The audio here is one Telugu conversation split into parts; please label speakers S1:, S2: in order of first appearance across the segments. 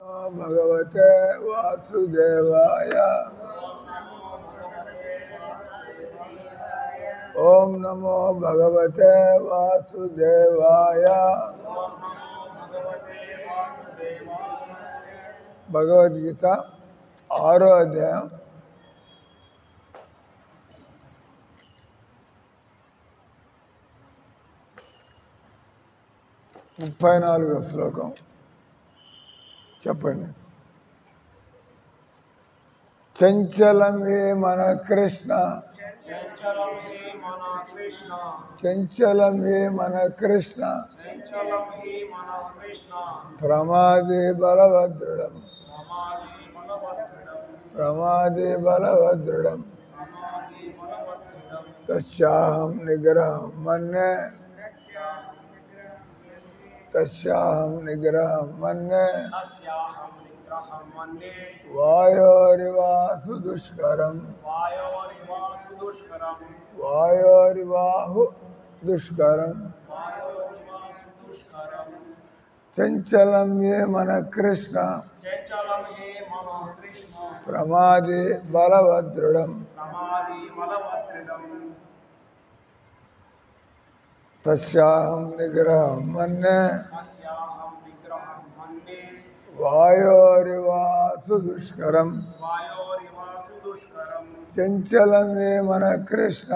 S1: భగవతే వాసుదేవాయ. ఓం నమో భగవతే వాసుదేవాయ. భగవద్గీత 6వ అధ్యాయం 34వ శ్లోకం. చెప్పండి. చంచలం హే మన కృష్ణ, చంచలం హే మన కృష్ణ, ప్రమాదే బలభద్రుడం, ప్రమాదే బలభద్రుడం, తస్యాహం నిగ్రహం మన్యే, తస్యాహం నిగ్రహం మన్యే, వాయోరివాసు దుష్కరం, వాయోరివాహు దుష్కరం. చంచలం ఏ మన కృష్ణ, ప్రమాది బలభద్రుడం, తస్యాహం నిగ్రహం మన్యే, వాయోరివాసు దుష్కరం. చంచలం ఏ మన కృష్ణ,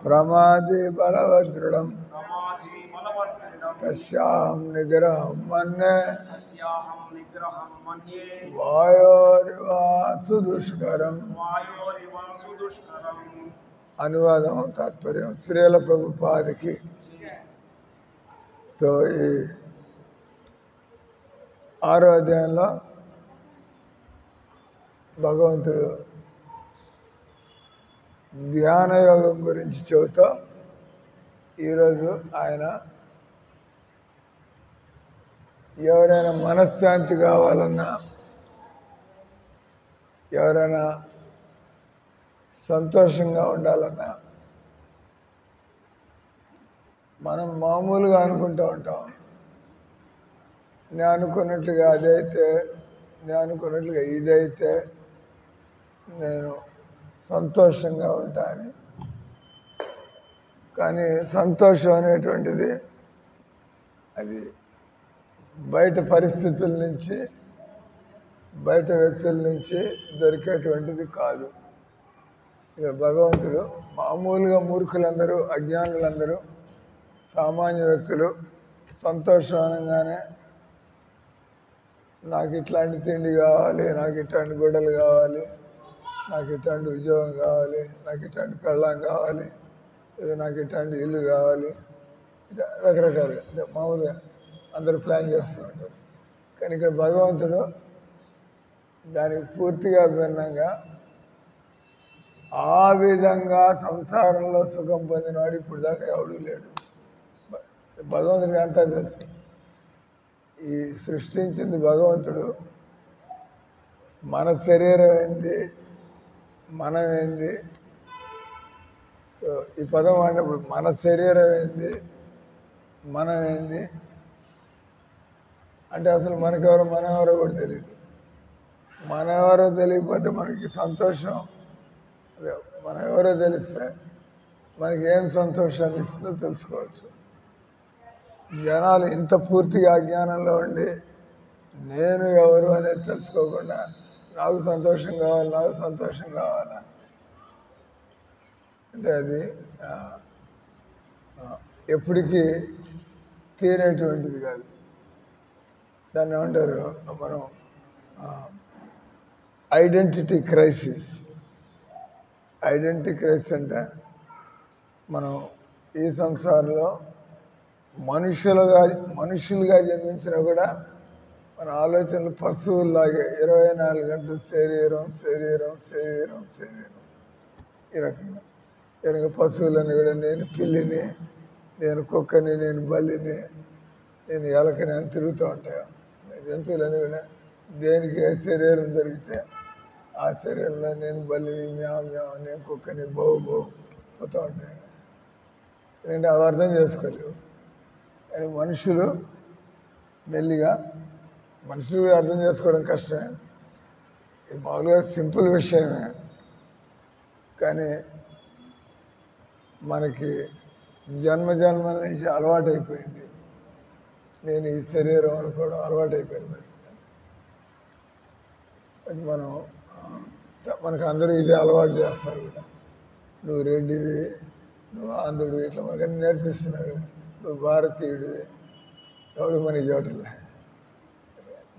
S1: ప్రమాది బలభద్రుడం, తస్యాహం నిగ్రహం మన్యే, వాయోరివాసు దుష్కరం. అనువాదం తాత్పర్యం శ్రీల ప్రభుపాదికి. తో ఈ 6వ అధ్యాయంలో భగవంతుడు ధ్యాన యోగం గురించి చెబుతూ ఈరోజు ఆయన ఎవరైనా మనశ్శాంతి కావాలన్నా, ఎవరైనా సంతోషంగా ఉండాలన్నా మనం మామూలుగా అనుకుంటూ ఉంటాం. నేను అనుకున్నట్లుగా అదైతే, నేను అనుకున్నట్లుగా ఇదైతే నేను సంతోషంగా ఉంటాను. కానీ సంతోషం అనేటువంటిది అది బయట పరిస్థితుల నుంచి, బయట వ్యక్తుల నుంచి దొరికేటువంటిది కాదు. ఇక భగవంతుడు మామూలుగా మూర్ఖులందరూ, అజ్ఞానులందరూ, సామాన్య వ్యక్తులు సంతోషం అనగానే నాకు ఇట్లాంటి తిండి కావాలి, నాకు ఇట్లాంటి గుడ్డలు కావాలి, నాకు ఇట్లాంటి ఉద్యోగం కావాలి, నాకు ఇట్లాంటి పెళ్ళాం కావాలి, లేదా నాకు ఇట్లాంటి ఇల్లు కావాలి, ఇట్లా రకరకాలుగా అంటే మామూలుగా అందరూ ప్లాన్ చేస్తూ ఉంటారు. కానీ ఇక్కడ భగవంతుడు దానికి పూర్తిగా భిన్నంగా ఆ విధంగా సంసారంలో సుఖం పొందినవాడు ఇప్పుడు దాకా ఎవడూ లేడు. భగవంతుడికి అంతా తెలుసు. ఈ సృష్టించింది భగవంతుడు. మన శరీరం ఏంది, మనం ఏంది, ఈ పదం వాడినప్పుడు మన శరీరం ఏంది, మనం ఏంది అంటే అసలు మనకెవరో మనెవరో కూడా తెలియదు. మనెవరో తెలియకపోతే మనకి సంతోషం, అదే మనం ఎవరో తెలిస్తే మనకి ఏం సంతోషాన్ని ఇస్తుందో తెలుసుకోవచ్చు. జనాలు ఇంత పూర్తిగా అజ్ఞానంలో ఉండి నేను ఎవరు అనేది తెలుసుకోకుండా నాకు సంతోషం కావాలి, నాకు సంతోషం కావాలా అంటే అది ఎప్పటికీ తీరేటువంటిది కాదు. దాన్ని ఏమంటారు, మనం ఐడెంటిటీ క్రైసిస్. ఐడెంటిటీ క్రైసిస్ అంటే మనం ఈ సంసారంలో మనుషులుగా జన్మించినా కూడా మన ఆలోచనలు పశువుల్లాగే 24 గంటలు శరీరం శరీరం శరీరం శరీరం ఈ రకంగా. కనుక పశువులని కూడా నేను పిల్లిని, నేను కుక్కని, నేను బల్లిని, నేను ఎలకని అని తిరుగుతూ ఉంటాయి. జంతువులని కూడా దేనికి ఏ శరీరం దొరికితే ఆ శరీరంలో నేను బల్లిని, మ్యావ్ మ్యావ్, నేను కుక్కని, బౌ బౌ పోతూ ఉంటాయి. ఎందుకంటే అవి అర్థం చేసుకోలేవు. కానీ మనుషులు మెల్లిగా మనుషులు అర్థం చేసుకోవడం కష్టమే, ఇది మామూలుగా సింపుల్ విషయమే. కానీ మనకి జన్మల నుంచి అలవాటైపోయింది. నేను ఈ శరీరం అనుకోవడం అలవాటైపోయింది. మనం మనకు అందరూ ఇదే అలవాటు చేస్తారు కూడా. నువ్వు రెడ్డివి, నువ్వు ఆంధ్రుడివి, ఇట్లా మనకన్నీ నేర్పిస్తున్నారు. నువ్వు భారతీయుడివి, ఎవడు మనకి చూడలే.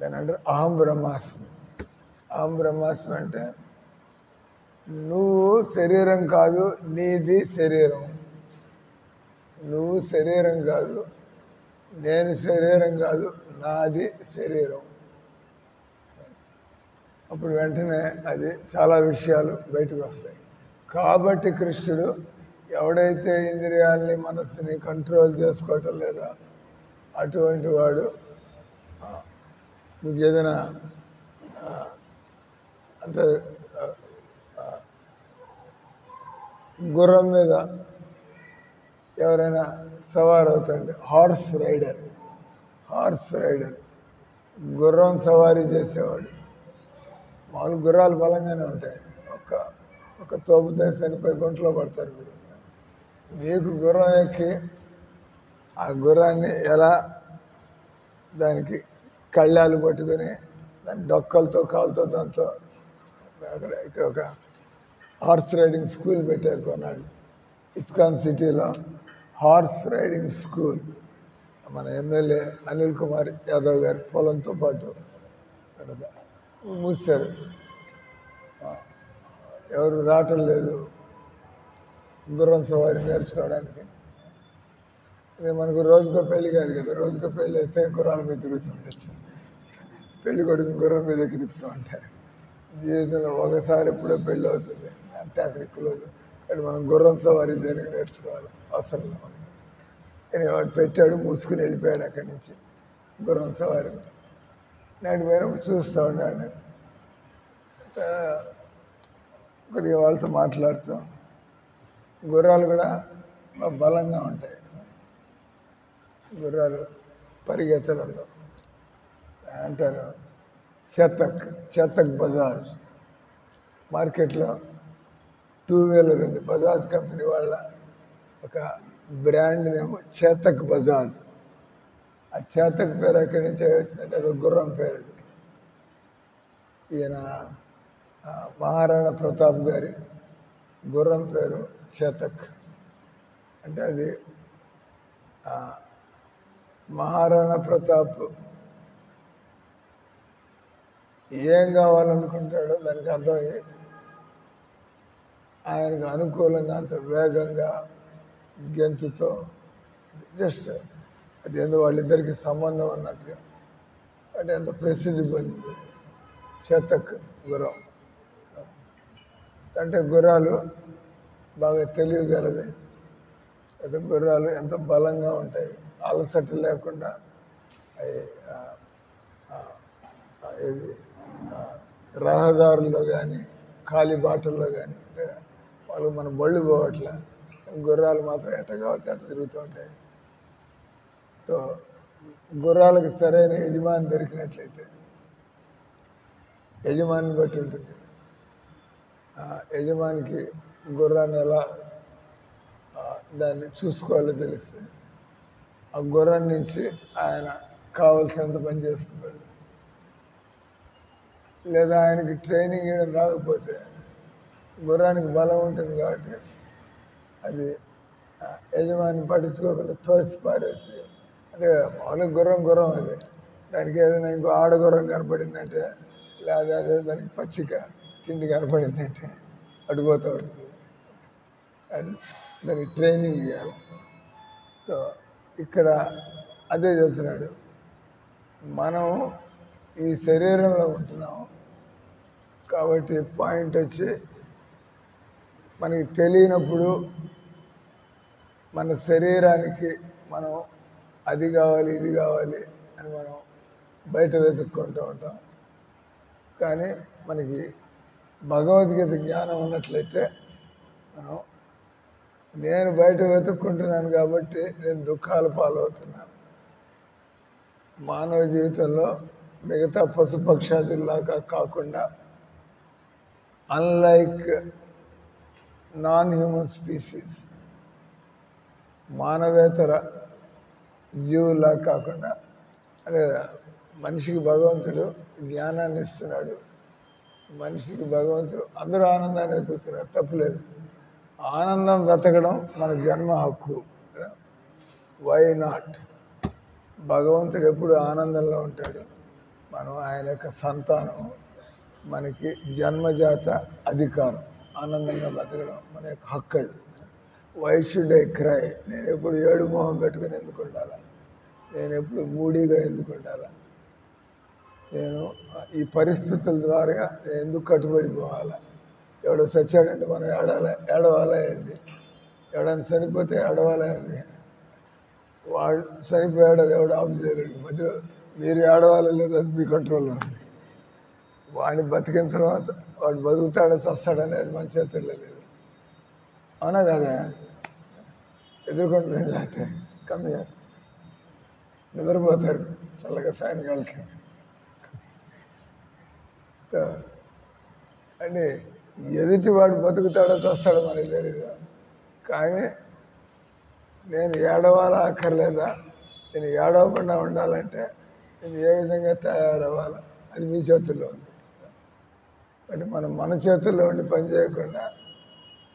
S1: దాని అంటే అహం బ్రహ్మాస్మి. అహం బ్రహ్మాస్మి అంటే నువ్వు శరీరం కాదు, నీది శరీరం. నువ్వు శరీరం కాదు, నేను శరీరం కాదు, నాది శరీరం. అప్పుడు వెంటనే అది చాలా విషయాలు బయటకు వస్తాయి. కాబట్టి కృష్ణుడు ఎవడైతే ఇంద్రియాలని మనస్సుని కంట్రోల్ చేసుకోవటం లేదా అటువంటి వాడు నీకు ఏదైనా అంత గుర్రం మీద ఎవరైనా సవారు అవుతాడు, హార్స్ రైడర్ గుర్రం సవారీ చేసేవాడు. మామూలు గుర్రాలు బలంగానే ఉంటాయి, ఒక తోపు దేశానిపై గుంటలో పడతారు మీరు. మీకు గుర్రం ఎక్కి ఆ గుర్రాన్ని ఎలా దానికి కళ్ళాలు పట్టుకొని దాని డొక్కలతో కాలుతో దాంతో ఇక్కడ ఒక హార్స్ రైడింగ్ స్కూల్ పెట్టారు కొన్నాళ్ళు. ఇస్కాన్ సిటీలో హార్స్ రైడింగ్ స్కూల్ మన ఎమ్మెల్యే అనిల్ కుమార్ యాదవ్ గారి పొలంతో పాటు మూసారు. ఎవరు రావటం లేదు గుర్రం సవారి నేర్చుకోవడానికి. ఇది మనకు రోజుకో పెళ్లి కాదు కదా, రోజుకో పెళ్ళి అయితే గుర్రాల మీద తిరుగుతుండొచ్చు. పెళ్లి కొడుకు గుర్రం మీద తిరుగుతూ ఉంటారు. జీవితంలో ఒకసారి ఎప్పుడో పెళ్ళి అవుతుంది, అంతే అక్కడికి క్లోజ్. కానీ మనం గుర్రం సవారీ దేనికి నేర్చుకోవాలి, అవసరం లేదు. కానీ వాడు పెట్టాడు, మూసుకుని వెళ్ళిపోయాడు అక్కడి నుంచి. గుర్రం సవారీ నాటి పోయినప్పుడు చూస్తూ ఉన్నాడు. కొద్దిగా వాళ్ళతో మాట్లాడుతాం. గుర్రాలు కూడా బలంగా ఉంటాయి. గుర్రాలు పరిగెత్తడంలో అంటారు చేతక్ బజాజ్. మార్కెట్లో 2 వీలర్ ఉంది, బజాజ్ కంపెనీ వాళ్ళ ఒక బ్రాండ్ నేమ్ చేతక్ బజాజ్. ఆ చేతక్ పేరు ఎక్కడి నుంచి వచ్చిందంటే అది గుర్రం పేరు. అది ఈయన మహారాణా ప్రతాప్ గారి గుర్రం పేరు చేతక్. అంటే అది మహారాణా ప్రతాప్ ఏం కావాలనుకుంటాడో దానికి అర్థమయ్యి ఆయనకు అనుకూలంగా అంత వేగంగా గెంతుతో జస్ట్ అది ఎందుకు వాళ్ళిద్దరికి సంబంధం అన్నట్టుగా అంటే ఎంత ప్రసిద్ధి పొందింది చేతక్ గుర్రం. అంటే గుర్రాలు బాగా తెలియగలవి, అయితే గుర్రాలు ఎంత బలంగా ఉంటాయి, అలసట లేకుండా ఇది రహదారుల్లో కానీ ఖాళీ బాటల్లో కానీ వాళ్ళు మన బళ్ళు పోవట్లే, గుర్రాలు మాత్రం ఎట్ట కావచ్చు అట్లా తిరుగుతూ ఉంటాయి. సో గుర్రాలకు సరైన యజమాని దొరికినట్లయితే యజమానిని బట్టి ఉంటుంది. యజమానికి గుర్రాన్ని ఎలా దాన్ని చూసుకోవాలో తెలుస్తుంది. ఆ గుర్రం నుంచి ఆయన కావాల్సినంత పని చేసుకుంటాడు. లేదా ఆయనకి ట్రైనింగ్ ఇవ్వడం రాకపోతే గుర్రానికి బలం ఉంటుంది కాబట్టి అది యజమాని పట్టించుకోకుండా తోసి పారేసి, అంటే మామూలుగా గుర్రం అది దానికి ఏదైనా ఇంకో ఆడగుర్రం కనపడిందంటే లేదా అదే దానికి పచ్చిక తిండి కనపడిందంటే అడిపోతూ ఉంటుంది. అది దానికి ట్రైనింగ్ ఇవ్వాలి. సో ఇక్కడ అదే చెప్తున్నాడు, మనం ఈ శరీరంలో ఉంటున్నాం కాబట్టి పాయింట్ వచ్చి మనకి తెలియనప్పుడు మన శరీరానికి మనం అది కావాలి ఇది కావాలి అని మనం బయట వెతుక్కుంటూ ఉంటాం. కానీ మనకి భగవద్గీత జ్ఞానం ఉన్నట్లయితే మనం నేను బయట వెతుక్కుంటున్నాను కాబట్టి నేను దుఃఖాల పాలవుతున్నాను. మానవ జీవితంలో మిగతా పశుపక్షాదుల్లాగా కాకుండా అన్లైక్ నాన్ హ్యూమన్ స్పీసీస్, మానవేతర జీవుల్లా కాకుండా, అదే మనిషికి భగవంతుడు జ్ఞానాన్ని ఇస్తున్నాడు, మనిషికి భగవంతుడు అందరూ ఆనందాన్ని వెతుకుతున్నారు, తప్పులేదు. ఆనందం వెతకడం మన జన్మ హక్కు. Why not? భగవంతుడు ఎప్పుడు ఆనందంలో ఉంటాడు. మనం ఆయన యొక్క సంతానం, మనకి జన్మజాత అధికారం ఆనందంగా బతకడం మన యొక్క హక్కు. అది వై షుడ్ ఐ క్రై? నేను ఎప్పుడు ఏడు మొహం పెట్టుకుని ఎందుకు ఉండాలా? నేను ఎప్పుడు మూడీగా ఎందుకు ఉండాలా? నేను ఈ పరిస్థితుల ద్వారా నేను ఎందుకు కట్టుబడిపోవాలా? ఎవడో చచ్చాడంటే మనం ఏడవాలా ఏంది? ఎవడైనా చనిపోతే ఏడవాలా ఏంది? వాడు చనిపోయాడు, అది ఎవడు ఆపు చేయలేడు. మధ్యలో మీరు ఏడవాలా లేదు, అది మీ కంట్రోల్లో ఉంది. వాడిని బతికించడం, వాడు బతుకుతాడో చస్తాడనేది మన చేతుల్లో లేదు. అవునా కదా? ఎదుర్కొంటున్నాడు, లేకపోతే కమ్మియారు నిద్రపోతారు చల్లగా ఫ్యాన్ గాలికి. అంటే ఎదుటి వాడు బతుకుతాడో చస్తాడో మనకి తెలీదు. కానీ నేను ఏడవాలా అక్కర్లేదా? నేను ఏడవకుండా ఉండాలంటే నేను ఏ విధంగా తయారవ్వాలా? అది మీ చేతుల్లో ఉంది. అంటే మనం మన చేతుల్లో ఉండి పని చేయకుండా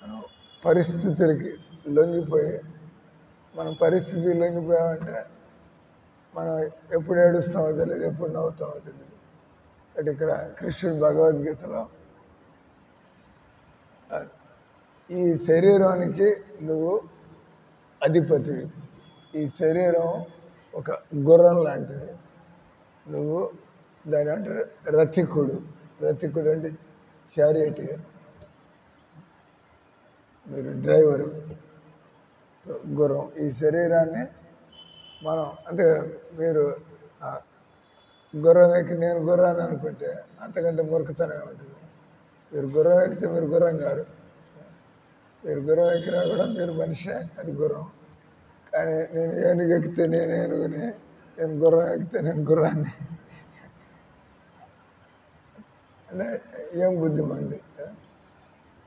S1: మనం పరిస్థితులకి లొంగిపోయి, మనం పరిస్థితికి లొంగిపోయామంటే మనం ఎప్పుడు ఏడుస్తామో తెలియదు, ఎప్పుడు నవ్వుతామో తెలియదు. అంటే ఇక్కడ కృష్ణుడు భగవద్గీతలో ఈ శరీరానికి నువ్వు అధిపతి, ఈ శరీరం ఒక గుర్రం లాంటిది, నువ్వు దాని అంటే రథికుడు. రథికుడు అంటే చారియటియర్, మీరు డ్రైవరు, గుర్రం. ఈ శరీరాన్ని మనం అంటే మీరు గుర్రం ఎక్కి నేను గుర్రాన్ని అనుకుంటే అంతకంటే మూర్ఖతనం ఉంటుంది. మీరు గుర్రం ఎక్కితే మీరు గుర్రం గారు, మీరు గుర్రం ఎక్కినా కూడా మీరు మనిషే, అది గుర్రం. కానీ నేను ఏనుగు ఎక్కితే నేను ఏనుగుని, నేను గుర్రం ఎక్కితే నేను గుర్రాన్ని అంటే ఏం బుద్ధి మంది.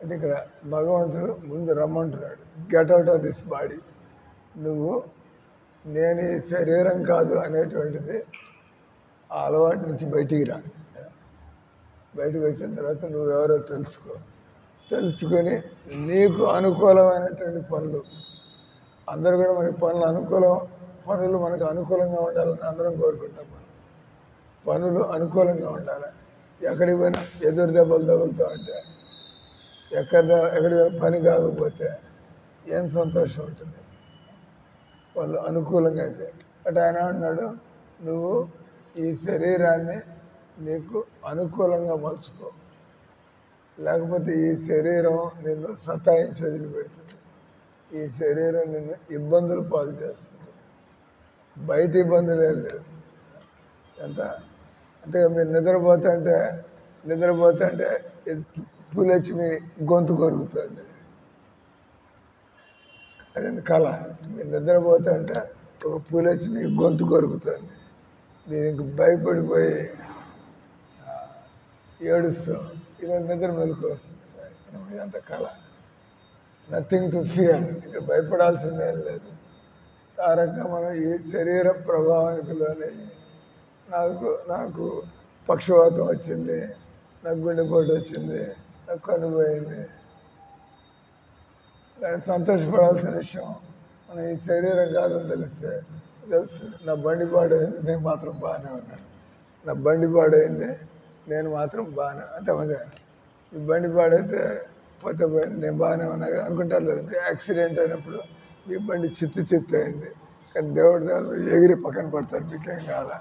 S1: అంటే ఇక్కడ భగవంతుడు ముందు రమ్మంటున్నాడు, get out of this body. నువ్వు నేను ఈ శరీరం కాదు అనేటువంటిది ఆ అలవాటు నుంచి బయటికి రా. బయటకు వచ్చిన తర్వాత నువ్వెవరో తెలుసుకొని నీకు అనుకూలమైనటువంటి పనులు, అందరూ కూడా మనకి పనులు మనకు అనుకూలంగా ఉండాలని అందరం కోరుకుంటాం. పనులు అనుకూలంగా ఉండాలి. ఎక్కడికి పోయినా ఎదురు దెబ్బలు తగులుతూ ఉంటే, ఎక్కడికి పని కాకపోతే ఏం సంతోషం ఉంటుంది? వాళ్ళు అనుకూలంగా అయితే. అంటే ఆయన అన్నాడు, నువ్వు ఈ శరీరాన్ని నీకు అనుకూలంగా మలుచుకో, లేకపోతే ఈ శరీరం నిన్ను సతాయించి వదిలిపెడుతుంది. ఈ శరీరం నిన్ను ఇబ్బందులు పాలు చేస్తుంది. బయట ఇబ్బందులు ఏం లేదు. ఎంత అంటే మీరు నిద్రపోతుంటే పులొచ్చి మీ గొంతు కొరుకుతుంది. అది కళ. మీరు నిద్రపోతుంటే ఒక పులొచ్చి మీ గొంతు కొరుకుతుంది. దీనికి భయపడిపోయి ఏడుస్తాం. ఇలా నిద్ర మెలకు వస్తుంది. అంత కళ. Nothing to fear. ఇక్కడ భయపడాల్సిందేం లేదు. ఆ రకంగా మనం ఈ శరీర ప్రభావానికి లోనే నాకు పక్షవాతం వచ్చింది, నాకు గుండెపోటు వచ్చింది, నాకు కనుపోయింది. కానీ సంతోషపడాల్సిన విషయం, మనం ఈ శరీరం కాదని తెలుసు. నా బండి పాడైంది, నేను మాత్రం బాగానే ఉన్నాను. నా బండి పాడైంది, నేను మాత్రం బాగానే. అంతమంది ఈ బండి పాడైతే పోతే పోయింది, నేను బాగానే ఉన్నా కదా అనుకుంటారు. లేదు, యాక్సిడెంట్ అయినప్పుడు మీ బండి చిత్తు అయింది, కానీ దేవుడి దాని ఎగిరి పక్కన పడతారు, మీకేం కావాలా?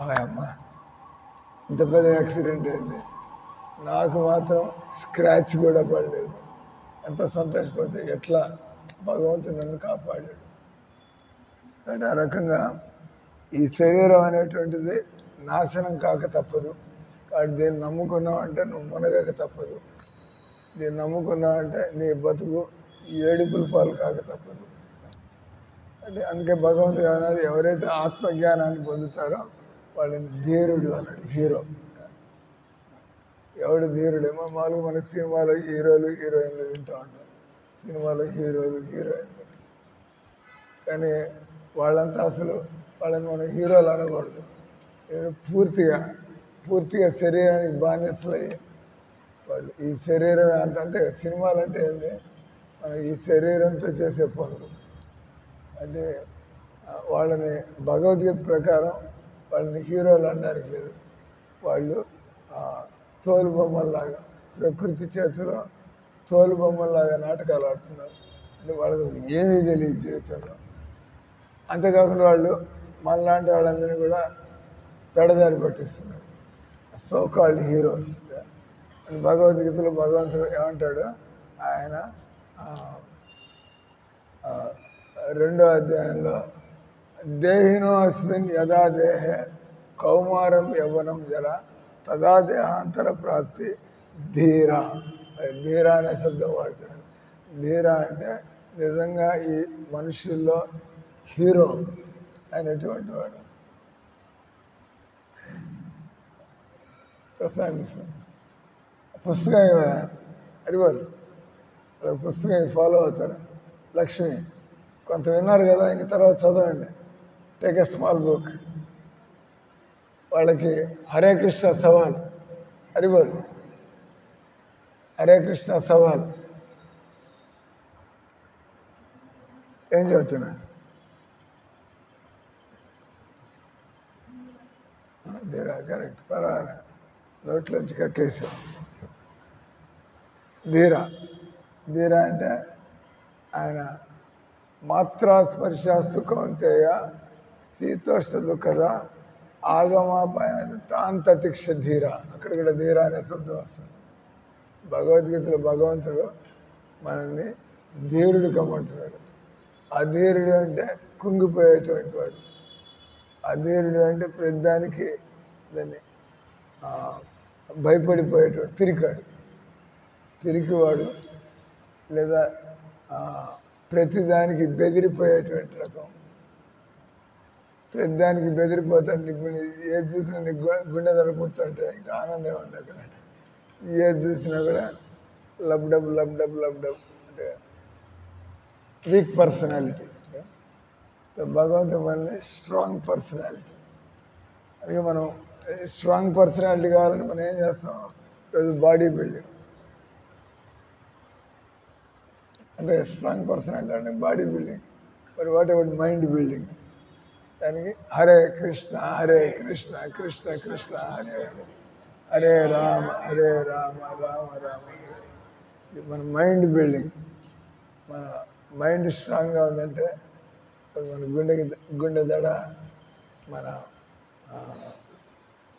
S1: అమ్మ ఇంత పెద్ద యాక్సిడెంట్ అయింది, నాకు మాత్రం స్క్రాచ్ కూడా పడలేదు. ఎంత సంతోషపడితే ఎట్లా భగవంతుడు నన్ను కాపాడాడు. అంటే ఆ రకంగా ఈ శరీరం అనేటువంటిది నాశనం కాక తప్పదు. కాబట్టి దీన్ని నమ్ముకున్నావు అంటే నువ్వు మునగక తప్పదు. దీన్ని నమ్ముకున్నావు అంటే నీ బతుకు ఏడుపుల పాలు కాక తప్పదు. అంటే అందుకే భగవంతుడు అన్నారు, ఎవరైతే ఆత్మజ్ఞానాన్ని పొందుతారో వాళ్ళని ధీరుడు అన్నాడు. హీరో ఎవడు ధీరుడేమో మామూలుగా మనకి సినిమాలో హీరోలు హీరోయిన్లు వింటూ ఉంటాం. సినిమాలో హీరోలు హీరోయిన్లు, కానీ వాళ్ళంతా అసలు వాళ్ళని మనం హీరోలు అనకూడదు. పూర్తిగా శరీరానికి బానిసలయ్యి వాళ్ళు ఈ శరీరం అంటే సినిమాలు అంటే ఏంటి, మనం ఈ శరీరంతో చేసే పనులు. అంటే వాళ్ళని భగవద్గీత ప్రకారం వాళ్ళని హీరోలు అనడానికి లేదు. వాళ్ళు తోలు బొమ్మల్లాగా ప్రకృతి చేతిలో తోలు బొమ్మల్లాగా నాటకాలు ఆడుతున్నారు. అంటే వాళ్ళకి ఏమీ తెలియదు జీవితంలో. అంతేకాకుండా వాళ్ళు మనలాంటి వాళ్ళందరినీ కూడా పెడదారి పట్టిస్తున్నారు, సో కాల్డ్ హీరోస్. భగవద్గీతలో భగవంతుడు ఏమంటాడు, ఆయన 2వ అధ్యాయంలో దేహినో అస్మిన్ యథా దేహే కౌమారం యవ్వనం జర తదా దేహాంతర ప్రాప్తి ధీర. ధీర అనే శబ్దం వాడుతున్నాడు. ధీర అంటే నిజంగా ఈ మనుషుల్లో హీరో అయినటువంటి వాడు. పుస్తకం అడివారు, పుస్తకం ఫాలో అవుతారు. లక్ష్మి కొంత విన్నారు కదా, ఇంక తర్వాత చదవండి. Take a small book. వాళ్ళకి హరే కృష్ణ సవాల్ అడివారు, హరే కృష్ణ సవాల్ ఏం చెబుతున్నా, కరెక్ట్ పర్వాలే, నోట్లోంచి కక్కేసాం. ధీర అంటే ఆయన మాత్రా స్పర్శాస్తు కౌంతేయ శీతోష్ణ దుఃఖద ఆగమాపాయన తాంతతిక్ష ధీర. అక్కడ కూడా ధీర అనే శబ్దం వస్తుంది. భగవద్గీతలో భగవంతుడు మనల్ని ధీరుడు కమ్మంటున్నాడు. అధీరుడు అంటే కుంగిపోయేటువంటి వాడు. అధీరుడు అంటే ప్రతిదానికి దాన్ని భయపడిపోయేటువంటి పిరికివాడు, లేదా ప్రతిదానికి బెదిరిపోయేటువంటి రకం. ప్రతిదానికి బెదిరిపోతాను. ఏది చూసినా నీకు గుండె దొరకపుతుంటే ఇంకా ఆనందం ఉంది అక్కడ. ఏది చూసినా కూడా లబ్డబ్ అంటే వీక్ పర్సనాలిటీ. భగవంతుడు మనల్ని స్ట్రాంగ్ పర్సనాలిటీ. అందుకే మనం స్ట్రాంగ్ పర్సనాలిటీ కావాలంటే మనం ఏం చేస్తాం, రోజు బాడీ బిల్డింగ్. అంటే స్ట్రాంగ్ పర్సనాలిటీ అంటే బాడీ బిల్డింగ్. మరి వాట్ అబౌట్ మైండ్ బిల్డింగ్? దానికి హరే కృష్ణ కృష్ణ కృష్ణ హరే హరే, హరే రామ రామ రామ. మన మైండ్ బిల్డింగ్. మన మైండ్ స్ట్రాంగ్గా ఉందంటే మన గుండె దడ, మన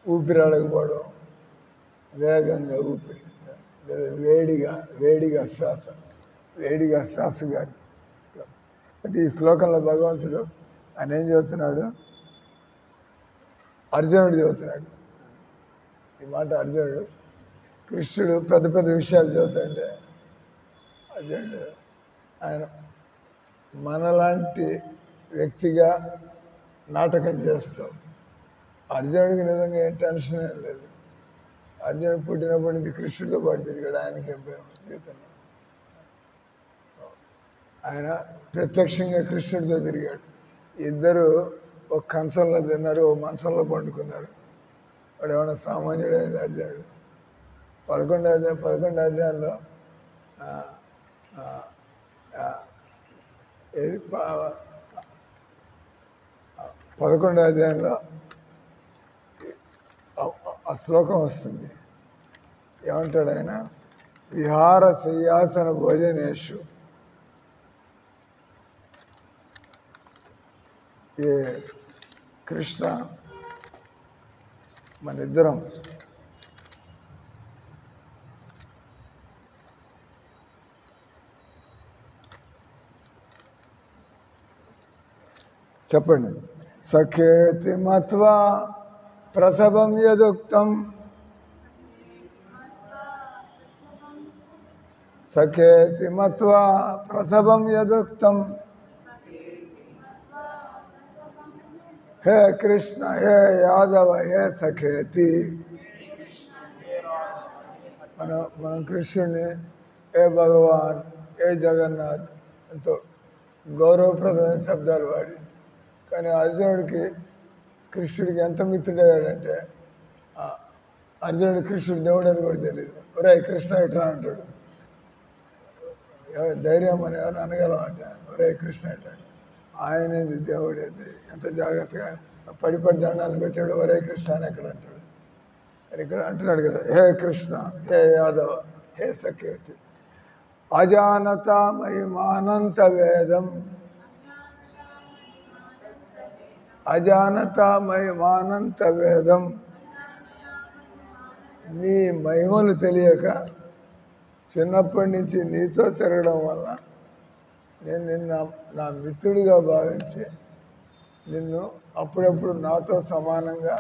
S1: ఊపిరి ఆడకపోవడం, వేగంగా ఊపిరి, లేదా వేడిగా శ్వాస కానీ. అంటే ఈ శ్లోకంలో భగవంతుడు ఆయన ఏం చెబుతున్నాడు, అర్జునుడు చెబుతున్నాడు ఈ మాట. అర్జునుడు కృష్ణుడు పెద్ద విషయాలు చెబుతుంటే అర్జునుడు ఆయన మనలాంటి వ్యక్తిగా నాటకం చేస్తాం. అర్జునుడికి నిజంగా ఏం టెన్షన్ ఏం లేదు. అర్జునుడు పుట్టినప్పటి నుంచి కృష్ణుడితో పాటు తిరిగాడు. ఆయనకి ఏం భయం జీవితంలో. ఆయన ప్రత్యక్షంగా కృష్ణుడితో తిరిగాడు. ఇద్దరు ఒక కంచంలో తిన్నారు, ఒక మంచంలో పండుకున్నారు. వాడు ఏమన్నా సామాన్యుడైన అర్జునుడు. 11వ అధ్యాయంలో 11వ అధ్యాయంలో ఆ శ్లోకం వస్తుంది. ఏమంటాడు ఆయన, విహార శయ్యాసన భోజనేషు ఏ కృష్ణ మనిద్దరం చెప్పండి. సఖేతి మత్వా ప్రసవం యదుక్తం, సఖేతి మత్వా ప్రసవం యదుక్తం హే కృష్ణ హే యాదవ హే సఖేతి. మనం కృష్ణుని ఏ భగవాన్ ఏ జగన్నాథ్ ఎంతో గౌరవప్రదమైన శబ్దాలు వాడి, కానీ అర్జునుడికి కృష్ణుడికి ఎంత మిత్రుడయ్యాడంటే అర్జునుడు కృష్ణుడు దేవుడు అని కూడా తెలియదు. ఒరే కృష్ణ ఇట్లా అంటాడు. ధైర్యం అని ఎవరు అనగలం అంటే ఒరే కృష్ణ అంటాడు. ఆయనేది దేవుడేది ఎంత జాగ్రత్తగా పడి దండాలు పెట్టాడు. ఒరే కృష్ణ అని ఎక్కడ అంటాడు. ఇక్కడ అంటున్నాడు కదా, హే కృష్ణ హే యాదవ హే సఖేతి. అజానత మహిమానంత వేదం, అజానత మహిమానంత వేదం. నీ మహిమలు తెలియక చిన్నప్పటి నుంచి నీతో తిరగడం వల్ల నేను నిన్న నా మిత్రుడిగా భావించి నిన్ను అప్పుడప్పుడు నాతో సమానంగా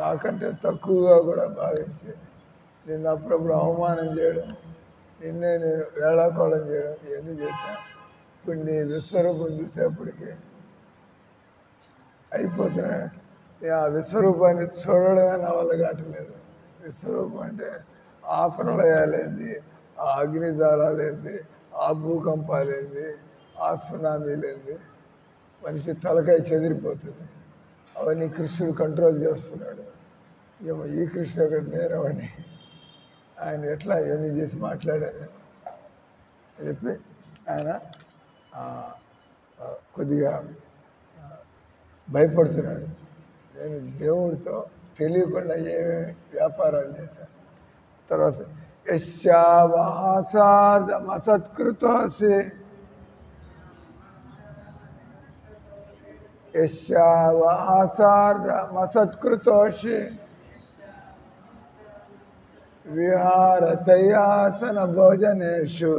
S1: నాకంటే తక్కువగా కూడా భావించి నిన్ను అప్పుడప్పుడు అవమానం చేయడం, నిన్నే నేను వేళాకోళం చేయడం ఇవన్నీ చేశాను. ఇప్పుడు నీ విశ్వరూపం చూసేప్పటికీ అయిపోతున్నాయి. ఆ విశ్వరూపాన్ని చూడడమే నా వల్ల కావట్లేదు. విశ్వరూపం అంటే ఆ ప్రళయాలేంది, ఆ అగ్నిదారాలేంది, ఆ భూకంపాలేంది, ఆ సునామీలేంది, మనిషి తలకాయ చెదిరిపోతుంది. అవన్నీ కృష్ణుడు కంట్రోల్ చేస్తున్నాడు. ఏమో ఈ కృష్ణ ఒకటి నేరవని ఆయన ఎట్లా ఇవన్నీ చేసి మాట్లాడారు చెప్పి ఆయన కొద్దిగా భయపడుతున్నాడు. నేను దేవుడితో తెలియకుండా ఏమేమి వ్యాపారాలు చేశాను. తర్వాత యస్యావహాసార్థమసత్కృతోసి, యస్యావహాసార్థమసత్కృతోసి విహారచయాసన భోజనేషు,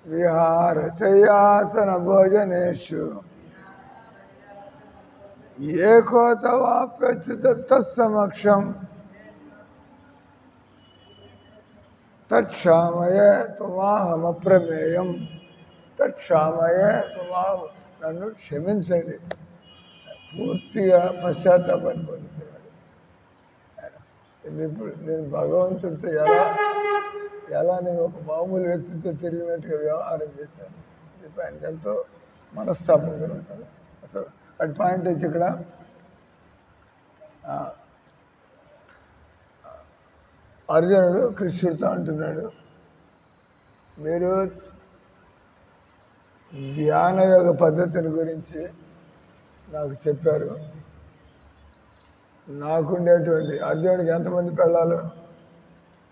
S1: విహారచయాసన భోజనేషు ఏకోతవాప్యచ్యుత తత్సమక్షం తత్క్షామయే త్వమాహమప్రమేయం, తత్క్షామయే త్వమాహం. నన్ను క్షమించండి. పూర్తిగా పశ్చాత్తాపాన్ని పొందుతున్నాడు. ఇప్పుడు నేను భగవంతుడితో ఎలా నేను ఒక మామూలు వ్యక్తితో తిరిగినట్టుగా వ్యవహారం చేశాను చెప్పి ఆయనకి ఎంతో మనస్తాపం కలుగుతుంది. అసలు అటు పాయింట్ వచ్చి ఇక్కడ అర్జునుడు కృష్ణుడితో అంటున్నాడు, మీరు ధ్యాన యోగ పద్ధతిని గురించి నాకు చెప్పారు. నాకుండేటువంటి అర్జునుడికి ఎంతమంది పెళ్ళాలు?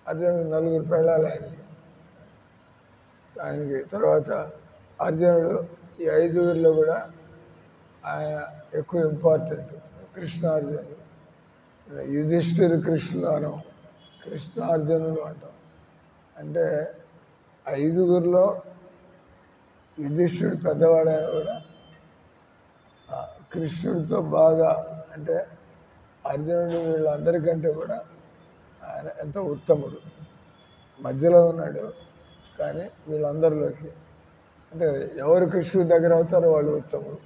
S1: అర్జునుడికి 4 పెళ్ళాలి ఆయనకి. తర్వాత అర్జునుడు ఈ 5 కూడా ఆయన ఎక్కువ ఇంపార్టెంట్. కృష్ణార్జునుడు, యుధిష్ఠిరు కృష్ణుడు అనం, కృష్ణార్జునుడు అంటాం. అంటే 5 యుధిష్ఠిరుడు పెద్దవాడైనా కూడా కృష్ణుడితో బాగా, అంటే అర్జునుడు వీళ్ళందరికంటే కూడా ఆయన ఎంతో ఉత్తముడు. మధ్యలో ఉన్నాడు కానీ వీళ్ళందరిలోకి, అంటే ఎవరు కృష్ణుడి దగ్గర అవుతారో వాళ్ళు ఉత్తముడు.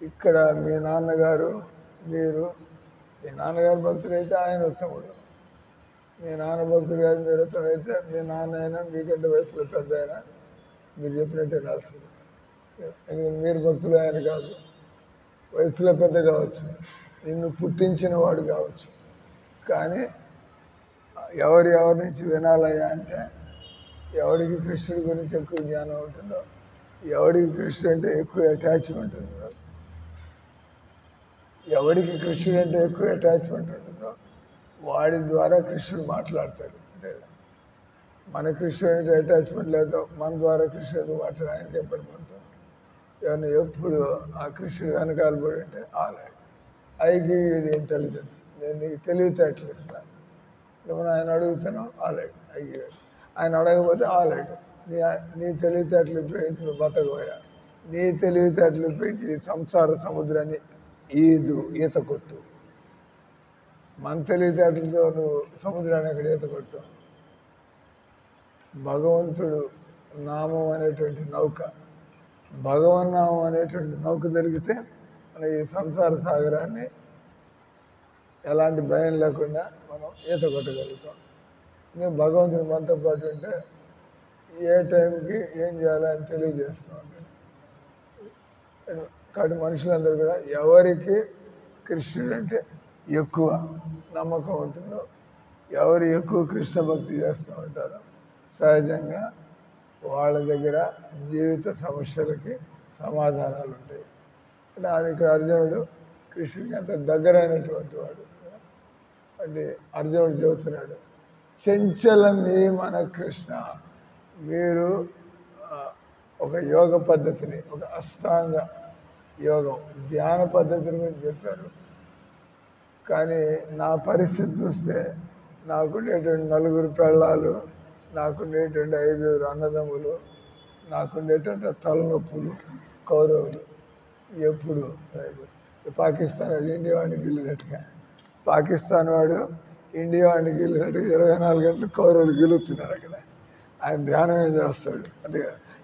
S1: ఇక్కడ మీ నాన్నగారు మీరు, మీ నాన్నగారు భక్తుడైతే ఆయన ఉత్తముడు, మీ నాన్న భక్తుడు కాదు మీరు ఉత్తముడైతే మీ నాన్న అయినా మీకంటే వయసులో పెద్ద అయినా మీరు చెప్పినట్టే రాల్సింది. ఎందుకంటే మీరు భక్తులు ఆయన కాదు, వయసులో పెద్ద కావచ్చు, నిన్ను పుట్టించిన వాడు కావచ్చు, కానీ ఎవరి నుంచి వినాలయ్యా అంటే ఎవరికి కృష్ణుడి గురించి ఎక్కువ జ్ఞానం ఉంటుందో, ఎవరికి కృష్ణుడు అంటే ఎక్కువ అటాచ్మెంట్ ఉంటుందో, ఎవరికి కృష్ణుడు అంటే ఎక్కువ అటాచ్మెంట్ ఉంటుందో వాడి ద్వారా కృష్ణుడు మాట్లాడతాడు. అంటే మన కృష్ణుడు అంటే అటాచ్మెంట్ లేదో మన ద్వారా కృష్ణుడు మాట్లాడి ఆయనకి ఎప్పుడు పడుతుంది. ఏమన్నా ఎప్పుడు ఆ కృష్ణుడు వెనకాల పడి అంటే already I give you the intelligence, నేను నీకు తెలివితేటలు ఇస్తాను. మనం ఆయన అడుగుతాను ఆల్రెడీ ఐ గివ్. ఆయన అడగకపోతే ఆల్రెడీ నీ తెలివితేటలు ఉపయోగించిన బతకబోయా, నీ తెలివితేటలు ఉపయోగించి సంసార సముద్రాన్ని ఈత కొట్టు. మన తెలివితేటలతో నువ్వు సముద్రాన్ని అక్కడ ఈత కొట్టు. భగవంతుడు నామం అనేటువంటి నౌక, భగవన్నామం అనేటువంటి నౌక దొరికితే మన ఈ సంసార సాగరాన్ని ఎలాంటి భయం లేకుండా మనం ఈత కొట్టగలుగుతాం. ఇంకా భగవంతుని మనతో పాటు ఉంటే ఏ టైంకి ఏం చేయాలని తెలియజేస్తూ ఉంటాడు. కాబట్టి మనుషులందరూ కూడా ఎవరికి కృష్ణుడు అంటే ఎక్కువ నమ్మకం ఉంటుందో, ఎవరు ఎక్కువ కృష్ణ భక్తి చేస్తూ ఉంటారో సహజంగా వాళ్ళ దగ్గర జీవిత సమస్యలకి సమాధానాలు ఉంటాయి. అంటే అది ఇక్కడ అర్జునుడు కృష్ణుడికి అంత దగ్గరైనటువంటి వాడు. అంటే అర్జునుడు చెబుతున్నాడు, చంచలమే మన కృష్ణ, మీరు ఒక యోగ పద్ధతిని, ఒక అష్టాంగ యోగం ధ్యాన పద్ధతిని గురించి చెప్పారు. కానీ నా పరిస్థితి చూస్తే నాకుండేటువంటి 4 పెళ్ళాలు, నాకుండేటువంటి 5 అన్నదమ్ములు, నాకుండేటువంటి తలనొప్పులు, కౌరవులు ఎప్పుడు పాకిస్తాన్ వాడు ఇండియా వాడిని గెలినట్టుగా, పాకిస్తాన్ వాడు ఇండియా వాడిని గెలినట్టుగా 24 గంటలు కౌరవులు గెలుస్తున్నారు. అక్కడ ఆయన ధ్యానం ఏం చేస్తాడు అంటే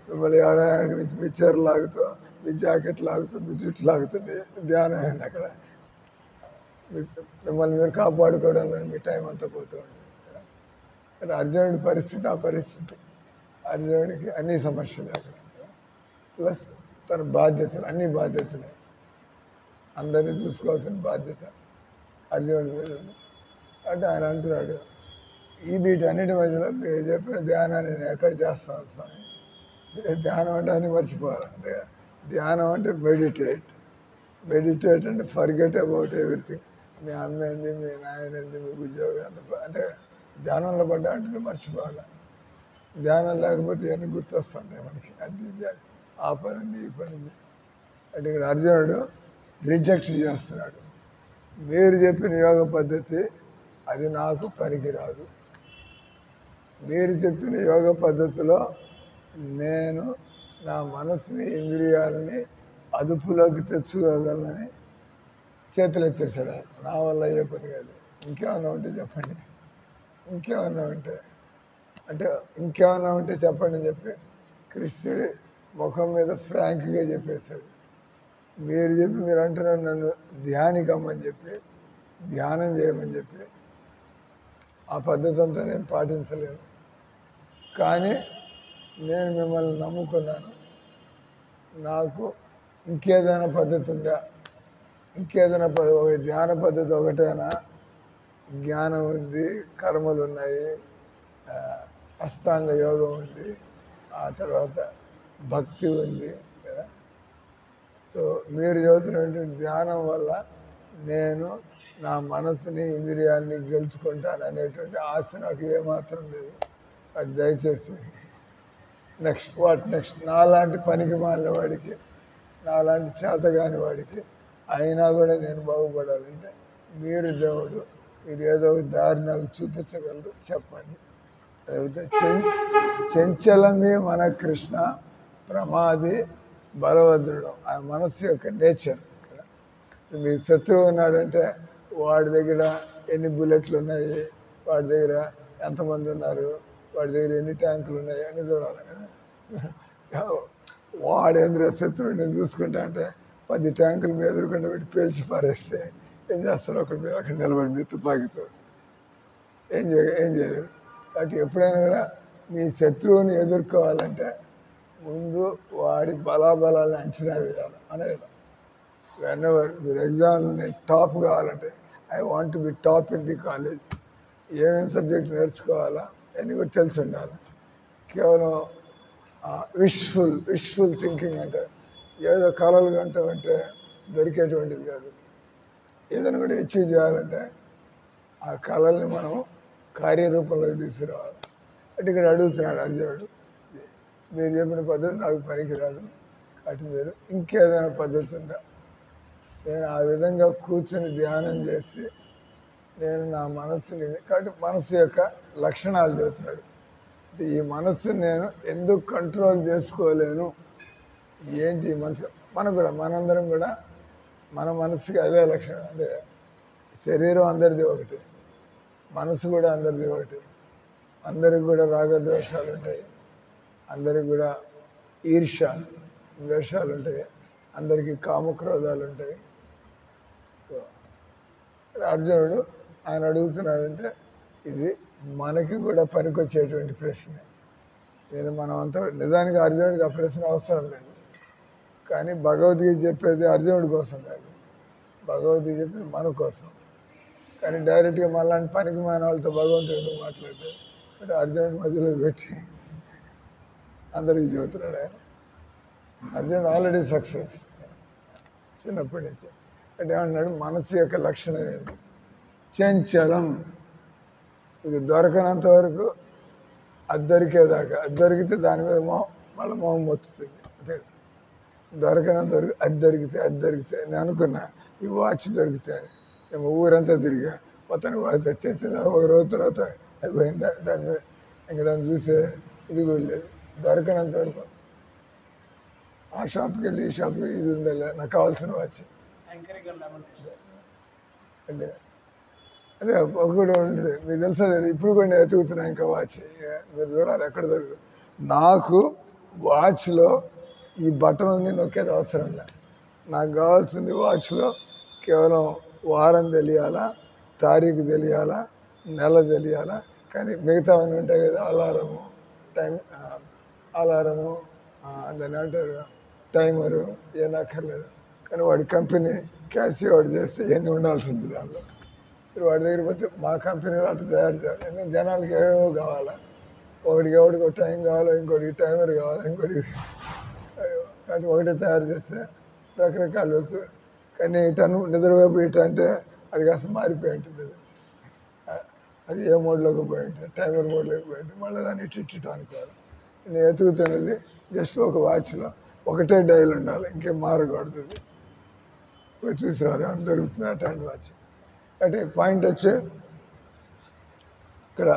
S1: మిమ్మల్ని ఏడాది నుంచి మీ చీర లాగుతూ, మీ జాకెట్ లాగుతూ, మీ జుట్టు లాగుతుంది, ధ్యానం అయింది. అక్కడ మిమ్మల్ని మీరు కాపాడుకోవడంలో మీ టైం అంతా పోతూ ఉంటుంది. కానీ అర్జునుడి పరిస్థితి ఆ పరిస్థితి. అర్జునుడికి అన్ని సమస్యలు అక్కడ, ప్లస్ తన బాధ్యతలు, అన్ని బాధ్యతలే, అందరినీ చూసుకోవాల్సిన బాధ్యత అర్జునుడి మీద ఉంది. అంటే ఆయన అంటున్నాడు, ఈ వీటన్నిటి మధ్యలో మీరు చెప్పిన ధ్యానాన్ని నేను ఎక్కడ చేస్తాను స్వామి? ధ్యానం అంటే అన్ని మర్చిపోవాలి. అంటే ధ్యానం అంటే మెడిటేట్ అంటే ఫర్గెట్ అబౌట్ ఎవ్రీథింగ్. మీ అమ్మ ఏంది, మీ నాయన ఏంది, మీ ఉద్యోగం అంటే ధ్యానంలో పడ్డా అంటే మర్చిపోవాలి. ధ్యానం లేకపోతే ఇవన్నీ గుర్తొస్తుంటాయి మనకి. అది ఆ పని ఉంది, ఈ పని ఉంది. అంటే ఇక్కడ అర్జునుడు రిజెక్ట్ చేస్తున్నాడు. మీరు చెప్పిన యోగ పద్ధతి అది నాకు పనికిరాదు. మీరు చెప్పిన యోగ పద్ధతిలో నేను నా మనసుని, ఇంద్రియాలని అదుపులోకి తెచ్చుకోగలనని చేతులు ఎత్తేసాడు. నా వల్ల అయ్యే పని కాదు. ఇంకేమన్నా ఉంటే చెప్పండి, ఇంకేమన్నా ఉంటే అంటే ఇంకేమన్నా ఉంటే చెప్పండి అని చెప్పి కృష్ణుడి ముఖం మీద ఫ్రాంక్గా చెప్పేశాడు. మీరు చెప్పి మీరు అంటున్నారు నన్ను ధ్యానికమ్మని చెప్పి, ధ్యానం చేయమని చెప్పి, ఆ పద్ధతి అంతా నేను పాటించలేను. కానీ నేను మిమ్మల్ని నమ్ముకున్నాను. నాకు ఇంకేదైనా పద్ధతి ఉందా? ఇంకేదైనా ఒక ధ్యాన పద్ధతి ఒకటేనా? జ్ఞానం ఉంది, కర్మలు ఉన్నాయి, అష్టాంగ యోగం ఉంది, ఆ తర్వాత భక్తి ఉంది కదా. సో మీరు చదువుతున్నటువంటి ధ్యానం వల్ల నేను నా మనసుని, ఇంద్రియాన్ని గెలుచుకుంటాను అనేటువంటి ఆశ నాకు ఏమాత్రం లేదు. అది దయచేసి నెక్స్ట్ నాలాంటి పనికి మాలిన వాడికి, నాలాంటి చేతగాని వాడికి అయినా కూడా నేను బాగుపడాలంటే మీరు దేవుడు, మీరు ఏదో ఒక దారి నాకు చూపించగలరు, చెప్పండి. లేకపోతే చంచలమే మన కృష్ణ, ప్రమాది బలభద్రుడు. ఆ మనస్సు యొక్క నేచర్. మీరు శత్రువు ఉన్నాడంటే వాడి దగ్గర ఎన్ని బుల్లెట్లు ఉన్నాయి, వాడి దగ్గర ఎంతమంది ఉన్నారు, వాడి దగ్గర ఎన్ని ట్యాంకులు ఉన్నాయి అని చూడాలి కదా. వాడేంద్ర శత్రువు నేను చూసుకుంటా అంటే 10 ట్యాంకులు మీద ఎదురుకుండా పెట్టి పేల్చి పారేస్తే ఏం చేస్తాడు? ఒకటి మీరు అక్కడ నిలబడి మీ తుపాకీతో ఏం చేయలేరు. కాబట్టి ఎప్పుడైనా కూడా మీ శత్రువుని ఎదుర్కోవాలంటే ముందు వాడి బలాబలాన్ని అంచనా వేయాలి అనేది. వెన్నెవర్ మీరు ఎగ్జామ్ని టాప్ కావాలంటే I want be top in the college, ఏమేమి సబ్జెక్ట్ నేర్చుకోవాలా అని కూడా తెలిసి ఉండాలి. కేవలం విష్ఫుల్ థింకింగ్ అంటే ఏదో కళలు కంటే దొరికేటువంటిది కాదు. ఏదైనా కూడా అచీవ్ చేయాలంటే ఆ కళల్ని మనం కార్యరూపంలోకి తీసుకురావాలి. అంటే ఇక్కడ అడుగుతున్నాడు అర్జునుడు, మీరు చెప్పిన పద్ధతి నాకు పనికిరాదు, కాబట్టి మీరు ఇంకేదైనా పద్ధతి ఉందా? నేను ఆ విధంగా కూర్చొని ధ్యానం చేసి నేను నా మనస్సుని, కాబట్టి మనసు యొక్క లక్షణాలు చెబుతున్నాడు. అంటే ఈ మనస్సుని నేను ఎందుకు కంట్రోల్ చేసుకోలేను, ఏంటి ఈ మనసు? మనందరం కూడా మన మనసుకి అదే లక్షణం. అంటే శరీరం అందరిది ఒకటి, మనసు కూడా అందరిది ఒకటి. అందరికి కూడా రాగద్వేషాలు ఉంటాయి, అందరికి కూడా ఈర్ష్య, ద్వేషాలు ఉంటాయి, అందరికీ కామక్రోధాలు ఉంటాయి. అర్జునుడు ఆయన అడుగుతున్నాడంటే ఇది మనకి కూడా పనికొచ్చేటువంటి ప్రశ్న. నేను మనం అంతా నిజానికి అర్జునుడికి ఆ ప్రశ్న అవసరం లేదు, కానీ భగవద్గీత చెప్పేది అర్జునుడి కోసం కాదు, భగవద్గీత చెప్పేది మన కోసం. కానీ డైరెక్ట్గా మళ్ళీ పనికి మన వాళ్ళతో భగవంతుడితో మాట్లాడతాడు. అంటే అర్జునుడి మధ్యలో పెట్టి అందరికీ చెబుతున్నాడు ఆయన. అర్జునుడు ఆల్రెడీ సక్సెస్ చిన్నప్పటి నుంచి. అంటే ఏమన్నాడు, మనసు యొక్క లక్షణం ఏంటి? చంచలం. ఇది దొరకనంత వరకు అది దొరికేదాకా, అది దొరికితే దాని మీద మళ్ళీ మొహం మొత్తుతుంది. అంతే, దొరకనంత వరకు అది దొరికితే నేను అనుకున్నా ఈ వాచ్ దొరికితే ఏమో ఊరంతా తిరిగా మొత్తాన్ని వాచ్ తెచ్చేది. ఒక రోజు తర్వాత అది పోయిందా దాని మీద ఇంకా దాన్ని చూసే ఇది కూడా లేదు. దొరకనంత వరకు ఆ షాప్కి వెళ్ళి ఈ షాప్కి ఇది ఉందా నాకు కావాల్సిన వాచ్ అంటే అదే ఒకటి ఉంటుంది. మీకు తెలుసా, ఇప్పుడు కూడా నేను ఎతుకుతున్నా ఇంకా వాచ్. మీరు చూడాలి ఎక్కడ దొరుకుతుంది. నాకు వాచ్లో ఈ బటన్ని నొక్కేది అవసరం లేదు. నాకు కావాల్సింది వాచ్లో కేవలం వారం తెలియాలా, తారీఖు తెలియాలా, నెల తెలియాలా. కానీ మిగతావన్నీ ఉంటాయి కదా, అలారము, టైం, అలారము, దాన్ని అంటారు టైమరు, ఏం అక్కర్లేదు. కానీ వాడి కంపెనీ క్యాష్ వాడు చేస్తే ఎన్ని ఉండాల్సింది దానిలో. వాడి దగ్గర పోతే మా కంపెనీలో అట్లా తయారు చేయాలి. ఎందుకంటే జనాలకి ఏమేమో కావాలా, ఒకటికి ఒక టైం కావాలా, ఇంకోటికి టైమర్ కావాలా, ఇంకోటికి. కాబట్టి ఒకటే తయారు చేస్తే రకరకాలు వచ్చు. కానీ ఇటను నిద్రవైపు ఇట అంటే అది కాస్త మారిపోయి ఉంటుంది. అది ఏ మోడ్లోకి పోయి ఉంటుంది, టైమర్ మోడ్లోకి పోయి ఉంటుంది. మళ్ళీ దాన్ని ఇటు అనుకోవాలి. నేను ఎతుకుతున్నది జస్ట్ ఒక వాచ్లో ఒకటే డైల్ ఉండాలి, ఇంకేం మారకూడదు. చూసిరారు అని దొరుకుతుంది అట్లాంటి వాచ్. అంటే పాయింట్ వచ్చే ఇక్కడ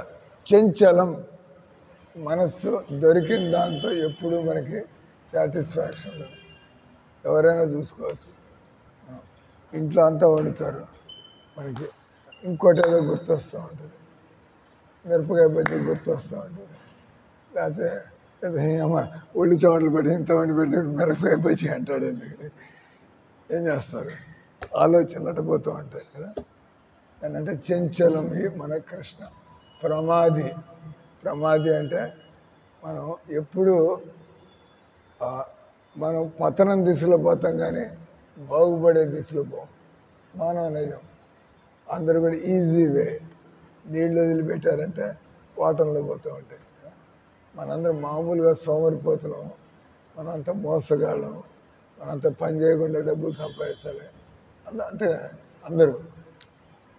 S1: చంచలం. మనస్సు దొరికిన దాంతో ఎప్పుడు మనకి సాటిస్ఫాక్షన్ ఉండదు. ఎవరైనా చూసుకోవచ్చు, ఇంట్లో అంతా వండుతారు, మనకి ఇంకోటి ఏదో గుర్తొస్తూ ఉంటుంది, మిరపకాయ బజ్జీ గుర్తొస్తూ ఉంటుంది. లేకపోతే అమ్మ ఒళ్ళు చోట్ల పెట్టి ఇంత వండి పెడితే మిరపకాయ బజ్జీ అంటాడు. ఏం చేస్తారు, ఆలోచనలు అటపోతూ ఉంటాయి కదా. అంటే చంచలం మన కృష్ణ. ప్రమాది అంటే మనం ఎప్పుడు మనం పతనం దిశలో పోతాం, కానీ బాగుపడే దిశలో పోం. మానవ నిజం. అందరూ కూడా ఈజీ వే, నీళ్ళు వదిలిపెట్టారంటే వాటంలో పోతూ ఉంటాయి. మనందరం మామూలుగా సోమరిపోతున్నాం, మనంతా మోసగాళ్ళం, మనంతా పని చేయకుండా డబ్బులు సంపాదించాలి. అంతే అందరూ.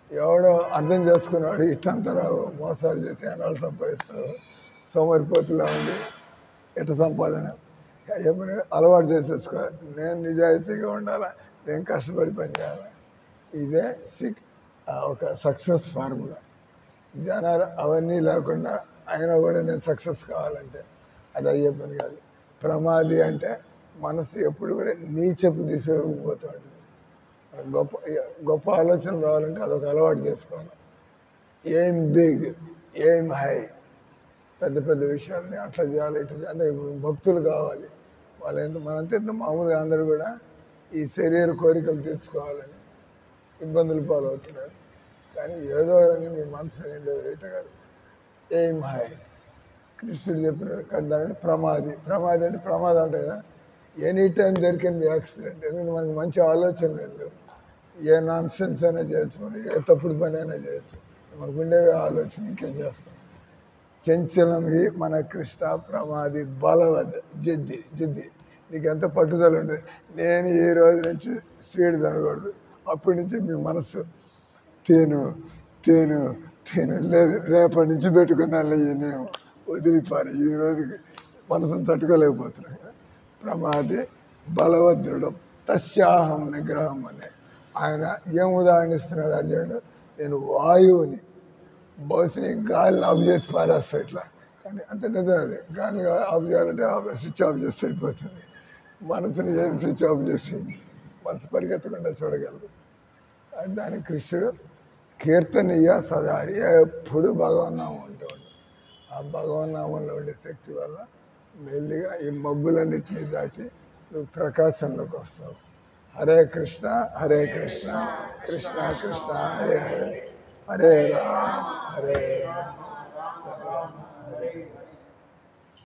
S1: ఎవడో అర్థం చేసుకున్నాడు ఇట్టంతా రావు, మోసాలు చేసి అన్నాళ్ళు సంపాదిస్తారు. సోమరిపోతులా ఉండి ఎట్ట సంపాదన ఏమైనా అలవాటు చేసేసుకోవాలి. నేను నిజాయితీగా ఉండాలా, నేను కష్టపడి పని చేయాలి. ఇదే ఒక సక్సెస్ ఫార్ములా. జనాలు అవన్నీ లేకుండా అయినా కూడా నేను సక్సెస్ కావాలంటే అది అయ్యే పని కాదు. ప్రమాది అంటే మనసు ఎప్పుడు కూడా నీచపు దిశ పోతూ ఉంటుంది. గొప్ప ఆలోచనలు రావాలంటే అదొక అలవాటు చేసుకోవాలి. ఏం బిగ్, ఏం హై, పెద్ద పెద్ద విషయాల్ని అట్లా చేయాలి, ఇట్లా చేయాలి. అంటే భక్తులు కావాలి. వాళ్ళు మనంతా ఎంత మామూలుగా అందరూ కూడా ఈ శరీర కోరికలు తీర్చుకోవాలని ఇబ్బందులు పాలవుతున్నారు. కానీ ఏదో రకంగా నీ మనసు నిండేది ఇట్లా కాదు. ఏం హై, కృష్ణుడు చెప్పిన దాంట్లో ప్రమాది అంటే ప్రమాదం అంటే కదా, ఎనీ టైం దొరికింది యాక్సిడెంట్. ఎందుకంటే మనకి మంచి ఆలోచన లేదు, ఏ నాన్ సెన్స్ అయినా చేయొచ్చు, మనం ఏ తప్పుడు పని అయినా చేయొచ్చు. మనకు ఉండే ఆలోచన ఇంకేం చేస్తాం. చంచలం మన కృష్ణ. ప్రమాది బలవద్ జిద్ది. నీకు ఎంత పట్టుదల ఉండదు. నేను ఈ రోజు నుంచి స్వీట్ తినకూడదు, అప్పటి నుంచి మీ మనసు తేను లేదు, రేపటి నుంచి పెట్టుకున్నాను నేను వదిలిపారు. ఈ రోజుకి మనసును తట్టుకోలేకపోతున్నాను. ప్రమాది బలవదృఢం తస్యాహం నిగ్రహం అనే ఆయన ఏం ఉదాహరణ ఇస్తున్నాడు అర్జునుడు. నేను వాయువుని బహుశా గాలిని ఆఫ్ చేసి పారేస్తా ఇట్లా, కానీ అంత నిజం. అది గాలి ఆఫ్ చేయాలంటే స్విచ్ ఆఫ్ చేసి సరిపోతుంది. మనసుని ఏం స్విచ్ ఆఫ్ చేసి మనసు పరిగెత్తకుండా చూడగలరు. దాని కృష్ణుడు కీర్తనీయ సదారి, ఎప్పుడు భగవన్నామం ఉంటాడు. ఆ భగవన్నామంలో ఉండే శక్తి వల్ల మెల్లిగా ఈ మబ్బులన్నింటినీ దాటి నువ్వు ప్రకాశంలోకి వస్తావు. హరే కృష్ణ హరే కృష్ణ కృష్ణ కృష్ణ హరే హరే హరే రామ హరే రామ